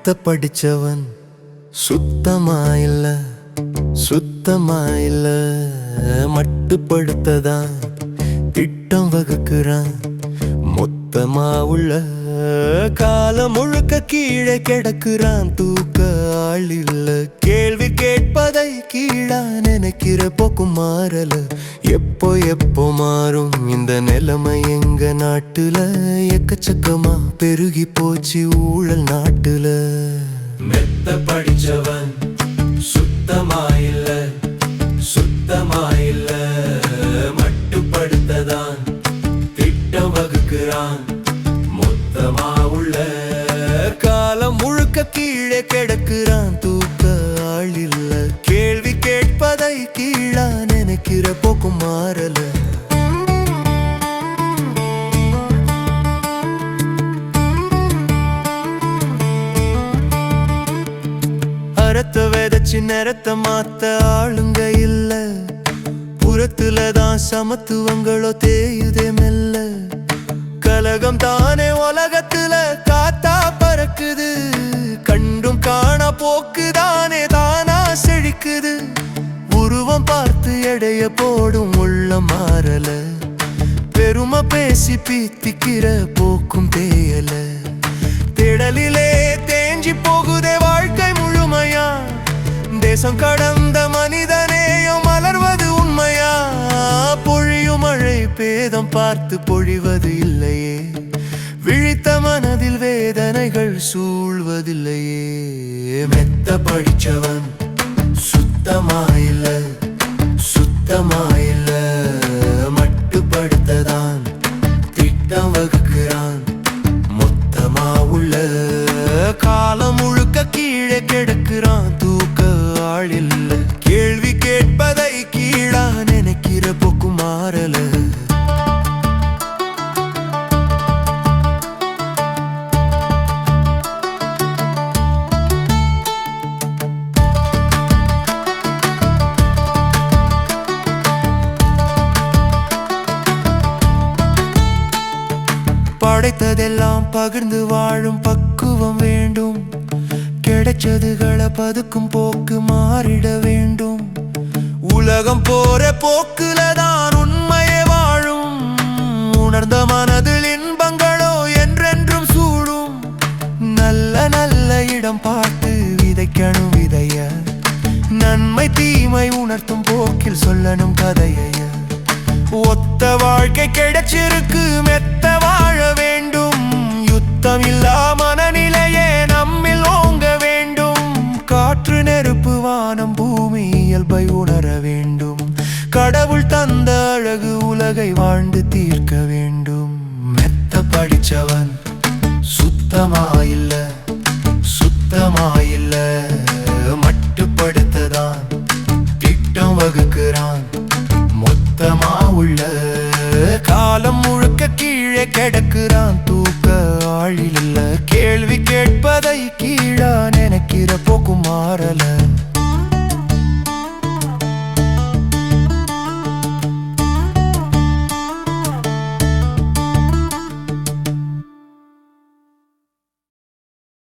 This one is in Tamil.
மெத்த படிச்சவன் சுத்தமாயில்ல சுத்தமாயில்ல மட்டுப்படுத்ததான் திட்டம் வகுக்கிறான் மொத்தமா உள்ள காலம் முழுக்க கீழே கிடக்குறான் தூக்க ஆள் இல்ல கேள்வி கேட்பதை கீழா நினைக்கிற போக்கும் மாறல எப்போ எப்போ மாறும் இந்த நிலைமை எங்க நாட்டுல எக்கச்சக்கமா பெருகி போச்சு ஊழல் நாட்டுல மெத்த படிச்சவன் சுத்தமாயில்ல சுத்தமாயில்ல மட்டுப்படுத்ததான் திட்டம் வகுக்கிறான் மொத்தமா உள்ள காலம் முழுக்க கீழே கிடக்குறான் தூக்க ஆள் இல்ல கேள்வி கேட்பதை கீழா நினைக்கிற போக்கும் மாறல அறத்த விதைச்சு நிறத்த மாத்த ஆளுங்க இல்ல புறத்துலதான் சமத்துவங்களோ தேயுதே மெல்ல கலகம் தானே உலகத்துல காத்தா பறக்குது கண்டும் காண போக்குதானே தானா செழிக்குது உருவம் பார்த்து எடைய போடும் உள்ள மாறல பெருமை பேசி பீத்திக்கிற போக்கும் தேயல திடலிலே தேஞ்சி போகுதே வாழ்க்கை முழுமையா தேசம் கடந்த மனிதனேயும் மலர்வது உண்மையா பொழியும் மழை பேதம் பார்த்து பொழிவது இல்லையே விழித்த மனதில் வேதனைகள் சூழ்வதில்லையே மெத்த படிச்சவன் சுத்தமாயில்ல சுத்தமாயில்ல மட்டுப்படுத்ததான் திட்டம் வகுக்கிறான் மொத்தமா உள்ள காலம் முழுக்க கீழே கிடக்குறான் தூக்க ஆள் இல்ல கேள்வி கேட்பதை கீழா நினைக்கிற போக்கு மாறல படைத்ததெல்லாம் பகிர்ந்து வாழும் பக்குவம் வேண்டும் கிடைச்சதுகளை பதுக்கும் போக்கு மாறிட வேண்டும் உலகம் போற போக்குலதான் உண்மையே வாழும் உணர்ந்த மனதில் இன்பங்களோ என்றென்றும் சூடும் நல்ல நல்ல இடம் பார்த்து விதைக்கணும் விதைய நன்மை தீமை உணர்த்தும் போக்கில் சொல்லணும் கதைய ஒத்த வாழ்க்கை கிடைச்சிருக்கு மெத்த வாழ வேண்டும் யுத்தம் இல்லா மனநிலையே நம்மில் ஓங்க வேண்டும் காற்று நெருப்பு வானம் பூமி இயல்பை உணர வேண்டும் கடவுள் தந்த அழகு உலகை வாழ்ந்து தீர்க்க வேண்டும் மெத்த படிச்சவன் சுத்தமாயில்ல